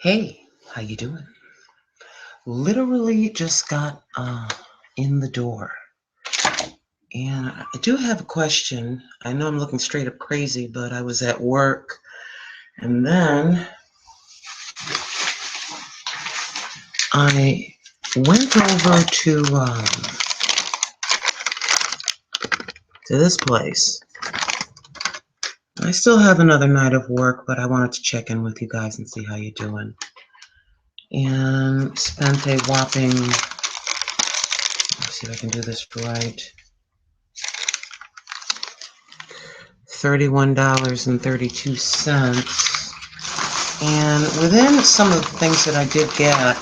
Hey, how you doing? Literally just got in the door. And I do have a question. I know I'm looking straight up crazy, but I was at work and then I went over to this place. I still have another night of work, but I wanted to check in with you guys and see how you're doing. And spent a whopping, let's see if I can do this right, $31.32. And within some of the things that I did get,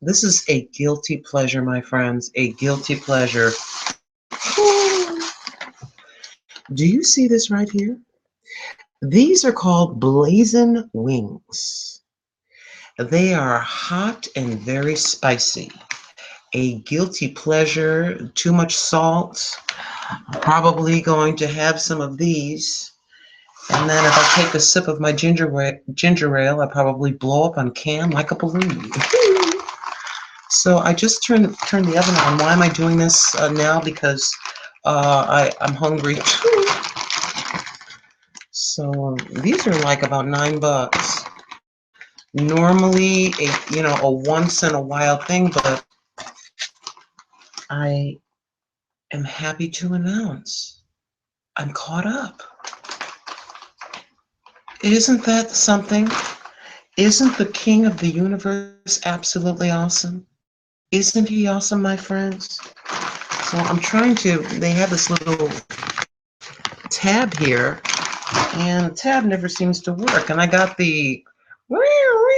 this is a guilty pleasure, my friends, a guilty pleasure. Do you see this right here? These are called blazing wings. They are hot and very spicy. A guilty pleasure, too much salt. I'm probably going to have some of these. And then if I take a sip of my ginger ale, I probably blow up on cam like a balloon. So I just turned the oven on. Why am I doing this now? Because I'm hungry too. So these are like about $9. Normally a once in a while thing, but I am happy to announce I'm caught up. Isn't that something? Isn't the king of the universe absolutely awesome? Isn't he awesome, my friends? So I'm trying to, they have this little tab here, and the tab never seems to work. And I got the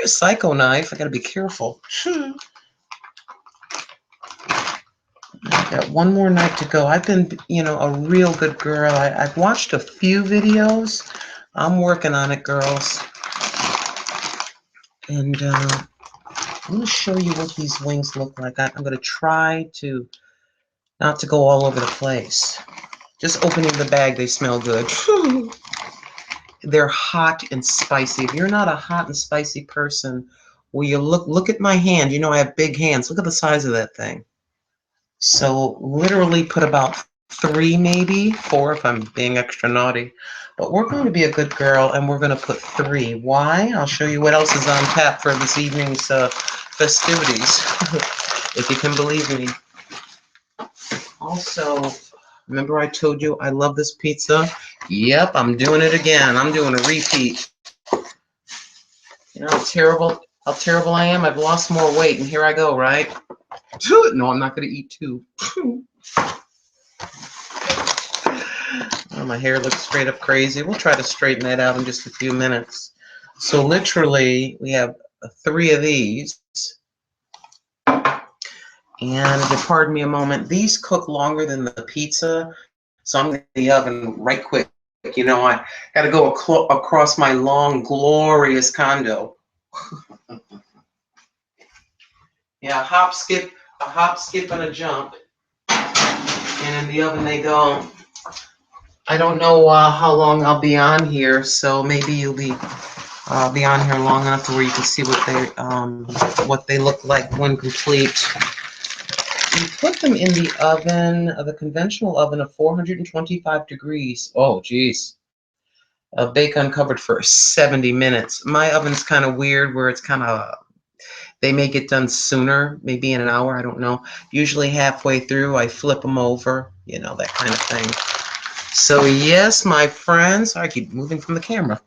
psycho knife. I gotta be careful. I've got one more night to go. I've been, a real good girl. I've watched a few videos. I'm working on it, girls. And I'm going to show you what these wings look like. I'm going to try to not to go all over the place. Just opening the bag, they smell good. They're hot and spicy. If you're not a hot and spicy person, well, you look at my hand. You know I have big hands. Look at the size of that thing. So literally put about 3, maybe 4 if I'm being extra naughty. But we're going to be a good girl, and we're going to put 3. Why? I'll show you what else is on tap for this evening's festivities, if you can believe me. Also, remember I told you I love this pizza? Yep, I'm doing it again. I'm doing a repeat. You know how terrible I am? I've lost more weight, and here I go, right? No, I'm not going to eat 2. Oh, my hair looks straight up crazy. We'll try to straighten that out in just a few minutes. So literally, we have 3 of these. And if you pardon me a moment, these cook longer than the pizza. So I'm in the oven right quick. I got to go across my long, glorious condo. Yeah, a hop, skip, and a jump. And in the oven they go. I don't know how long I'll be on here, so maybe you'll be on here long enough to where you can see what they look like when complete. You put them in the oven, the conventional oven of 425 degrees. Oh, geez. Bake uncovered for 70 minutes. My oven's kind of weird where it's kind of, they may get done sooner, maybe in an hour, I don't know. Usually halfway through, I flip them over, that kind of thing. So yes, my friends, I keep moving from the camera.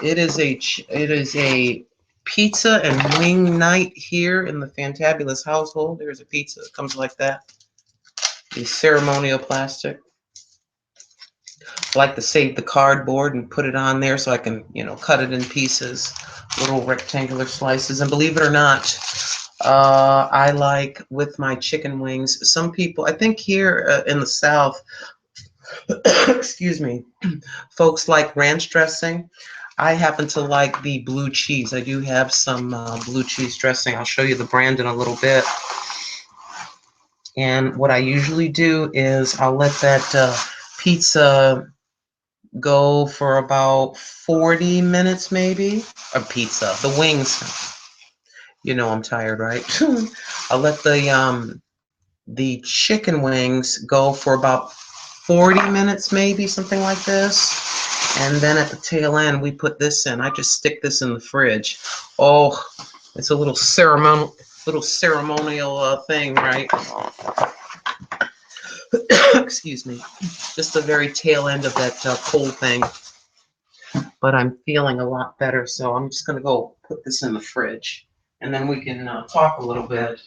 It is a pizza and wing night here in the Fantabulous household. There's a pizza that comes like that. The ceremonial plastic. I like to save the cardboard and put it on there so I can, cut it in pieces, little rectangular slices. And believe it or not, I like with my chicken wings. Some people, I think here in the South, excuse me, folks like ranch dressing. I happen to like the blue cheese. I do have some blue cheese dressing. I'll show you the brand in a little bit. And what I usually do is I'll let that pizza go for about 40 minutes maybe. A pizza, the wings. You know I'm tired, right? I'll let the chicken wings go for about 40 minutes maybe, something like this. And then at the tail end, we put this in. I just stick this in the fridge. Oh, it's a little ceremonial thing, right? Excuse me. Just the very tail end of that cold thing. But I'm feeling a lot better, so I'm just going to go put this in the fridge. And then we can talk a little bit.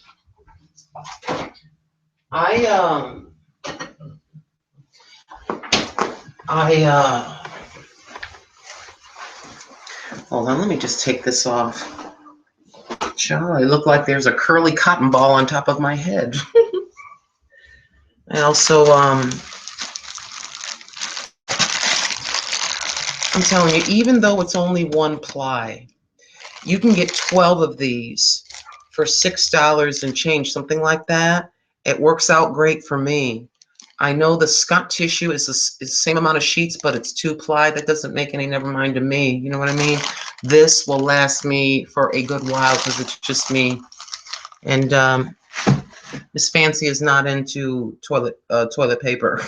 Hold on, let me just take this off. Child, I look like there's a curly cotton ball on top of my head. I also, I'm telling you, even though it's only one ply, you can get 12 of these for $6 and change, something like that. It works out great for me. I know the Scott tissue is the same amount of sheets, but it's 2-ply. That doesn't make any never mind to me. You know what I mean? This will last me for a good while because it's just me. And Miss Fancy is not into toilet paper.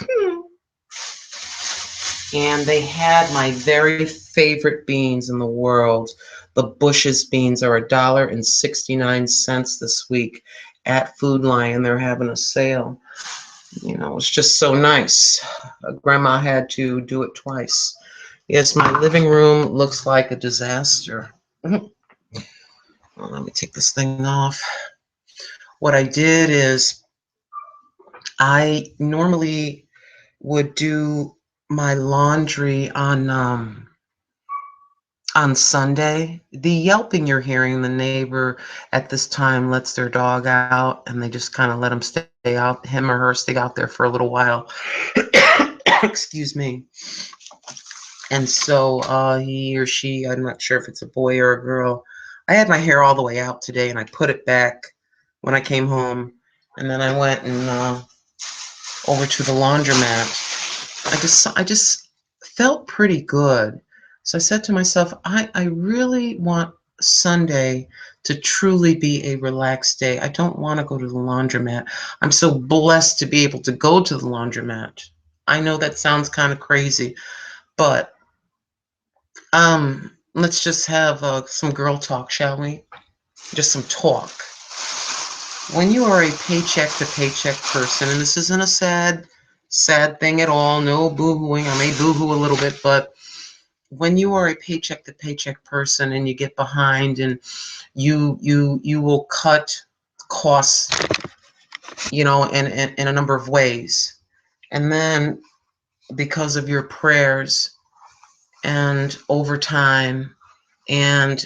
And they had my very favorite beans in the world. The Bush's beans are $1.69 this week at Food Lion. They're having a sale. You know, it's just so nice. Grandma had to do it twice. Yes, my living room looks like a disaster. Well, let me take this thing off. What I did is I normally would do my laundry on Sunday. The yelping you're hearing, the neighbor at this time lets their dog out, and they just kind of let him stay out, him or her stay out there for a little while. Excuse me. And so he or she, I'm not sure if it's a boy or a girl. I had my hair all the way out today, and I put it back when I came home, and then I went and over to the laundromat. I just felt pretty good. So I said to myself, I really want Sunday to truly be a relaxed day. I don't want to go to the laundromat. I'm so blessed to be able to go to the laundromat. I know that sounds kind of crazy, but let's just have some girl talk, shall we? Just some talk. When you are a paycheck to paycheck person, and this isn't a sad thing at all, no boo-hooing. I may boo-hoo a little bit, but when you are a paycheck to paycheck person and you get behind and you will cut costs, you know, in a number of ways. And then because of your prayers and overtime and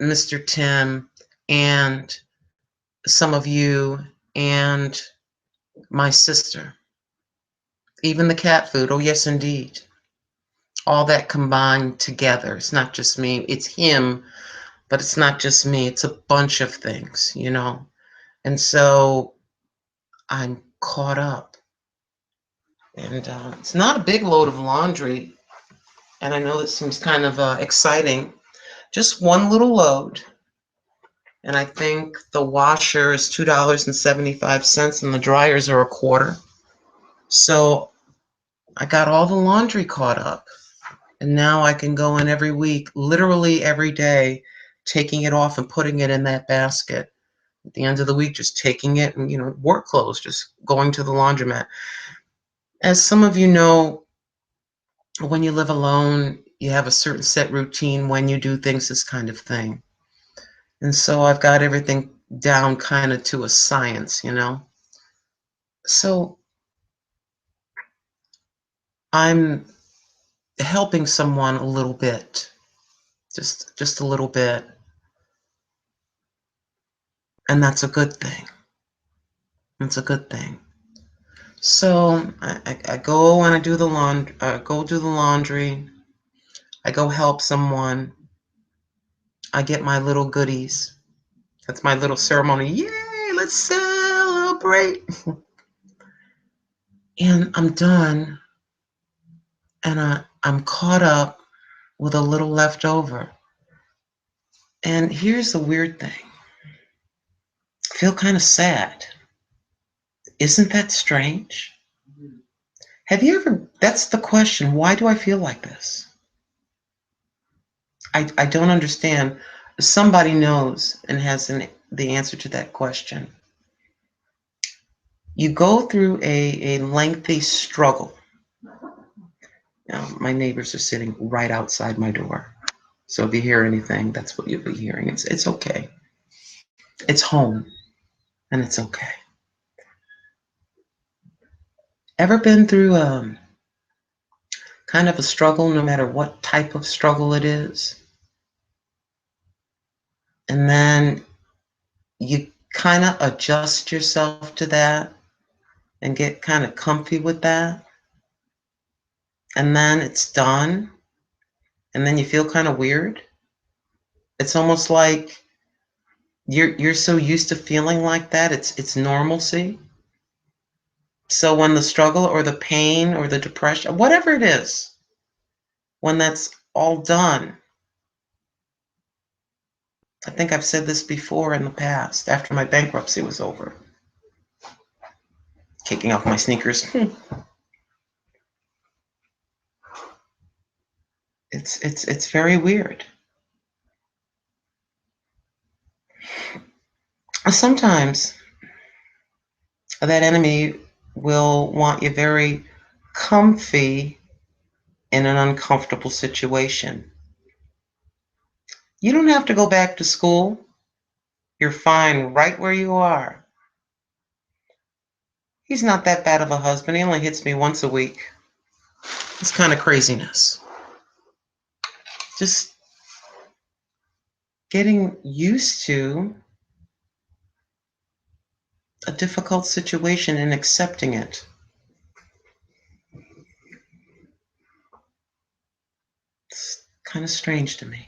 Mr. Tim and some of you and my sister, even the cat food, oh yes indeed, all that combined together. It's not just me, it's him, but it's not just me, it's a bunch of things, you know. And so I'm caught up, and it's not a big load of laundry, and I know this seems kind of exciting, just one little load. And I think the washer is $2.75 and the dryers are $1.25. So I got all the laundry caught up. And now I can go in every week, literally every day, taking it off and putting it in that basket. At the end of the week, just taking it and, you know, work clothes, just going to the laundromat. As some of you know, when you live alone, you have a certain set routine when you do things, this kind of thing. And so I've got everything down kind of to a science, you know. So I'm helping someone a little bit, just a little bit. And that's a good thing. It's a good thing. So I go and I do the laundry. Go do the laundry. I go help someone. I get my little goodies. That's my little ceremony. Yay! Let's celebrate. And I'm done. and I'm caught up with a little left over. And here's the weird thing. I feel kind of sad. Isn't that strange? Have you ever, that's the question. Why do I feel like this? I don't understand. Somebody knows and has the answer to that question. You go through a lengthy struggle. Now, my neighbors are sitting right outside my door. So if you hear anything, that's what you'll be hearing. It's okay. It's home, and it's okay. Ever been through kind of a struggle, no matter what type of struggle it is? And then you kind of adjust yourself to that and get kind of comfy with that. And then it's done. And then you feel kind of weird. It's almost like you're so used to feeling like that. It's normalcy. So when the struggle or the pain or the depression, whatever it is, when that's all done, I think I've said this before in the past, after my bankruptcy was over, kicking off my sneakers. It's very weird. Sometimes that enemy will want you very comfy in an uncomfortable situation. You don't have to go back to school. You're fine right where you are. He's not that bad of a husband. He only hits me once a week. It's kind of craziness. Just getting used to a difficult situation and accepting it. It's kind of strange to me.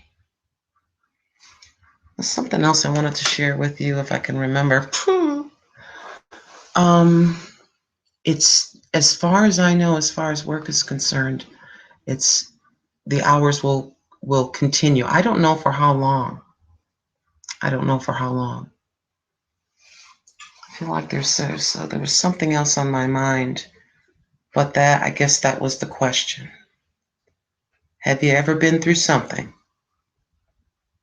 There's something else I wanted to share with you if I can remember. It's, as far as I know, as far as work is concerned, it's the hours will continue. I don't know for how long. I don't know for how long. I feel like there was something else on my mind, but that, I guess that was the question. Have you ever been through something,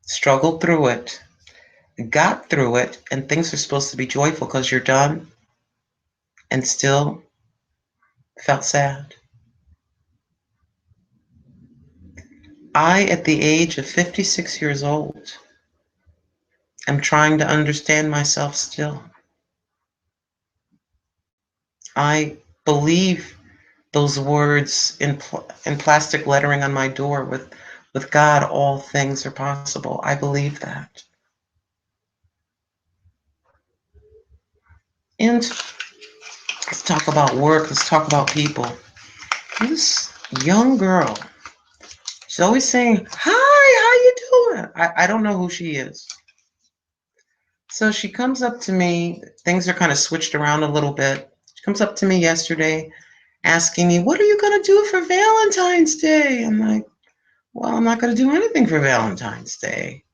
struggled through it, got through it, and things are supposed to be joyful because you're done, and still felt sad? I, at the age of 56 years old, am trying to understand myself still. I believe those words in plastic lettering on my door, with God, all things are possible. I believe that. And let's talk about work. Let's talk about people. This young girl, she's always saying, "Hi, how you doing?" I don't know who she is. So she comes up to me. Things are kind of switched around a little bit. She comes up to me yesterday asking me, "What are you going to do for Valentine's Day?" I'm like, "Well, I'm not going to do anything for Valentine's Day.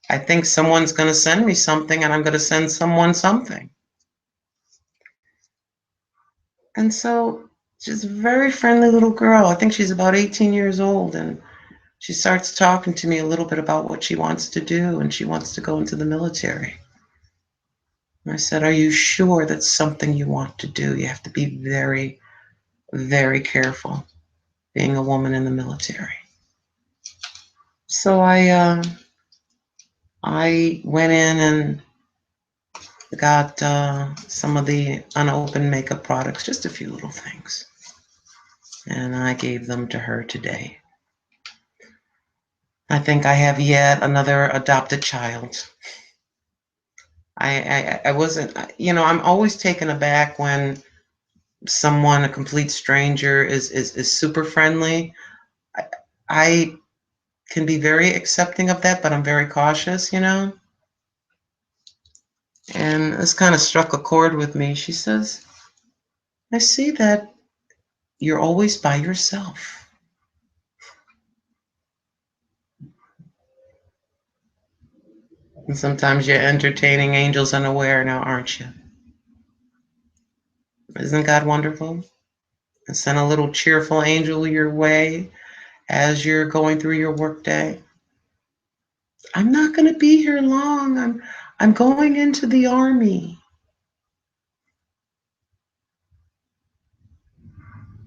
I think someone's going to send me something, and I'm going to send someone something." And so she's a very friendly little girl. I think she's about 18 years old, and she starts talking to me a little bit about what she wants to do, and she wants to go into the military. And I said, "Are you sure that's something you want to do? You have to be very, very careful being a woman in the military." So I went in and got some of the unopened makeup products, just a few little things, and I gave them to her today. I think I have yet another adopted child. I wasn't, I'm always taken aback when someone, a complete stranger, is super friendly. I can be very accepting of that, but I'm very cautious, And this kind of struck a chord with me. She says, "I see that you're always by yourself." And sometimes you're entertaining angels unaware now, aren't you? Isn't God wonderful? And send a little cheerful angel your way as you're going through your workday. I'm not going to be here long. I'm going into the army.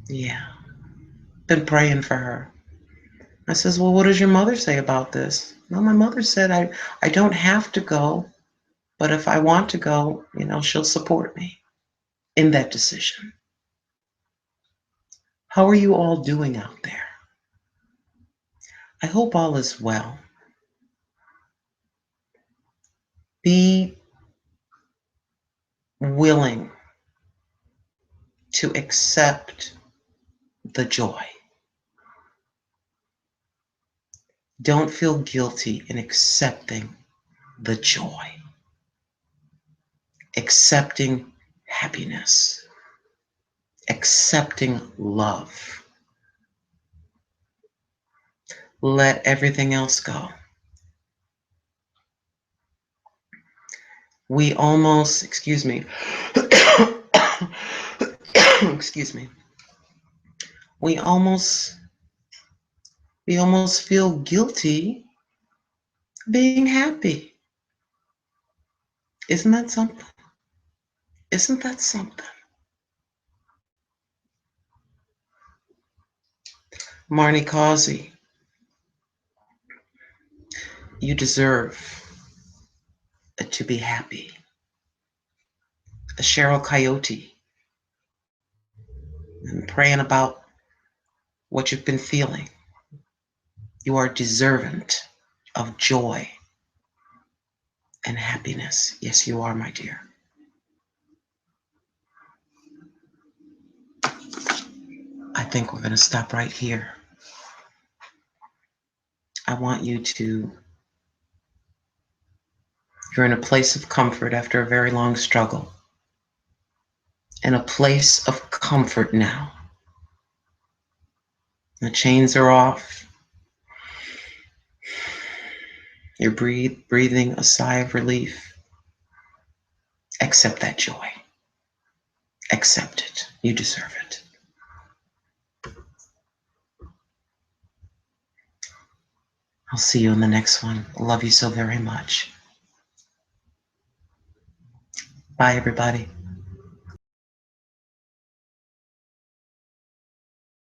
Yeah. Been praying for her. I says, well, what does your mother say about this? Well, my mother said I don't have to go, but if I want to go, she'll support me in that decision. How are you all doing out there? I hope all is well. Be willing to accept the joy. Don't feel guilty in accepting the joy, accepting happiness, accepting love. Let everything else go. We almost, excuse me, excuse me, we almost feel guilty being happy. Isn't that something? Isn't that something? Marnie Causey, you deserve to be happy. Cheryl Coyote, and praying about what you've been feeling. You are deserving of joy and happiness. Yes, you are, my dear. I think we're going to stop right here. I want you to, you're in a place of comfort after a very long struggle. In a place of comfort now. The chains are off. You're breathing a sigh of relief. Accept that joy. Accept it. You deserve it. I'll see you in the next one. I love you so very much. Bye, everybody.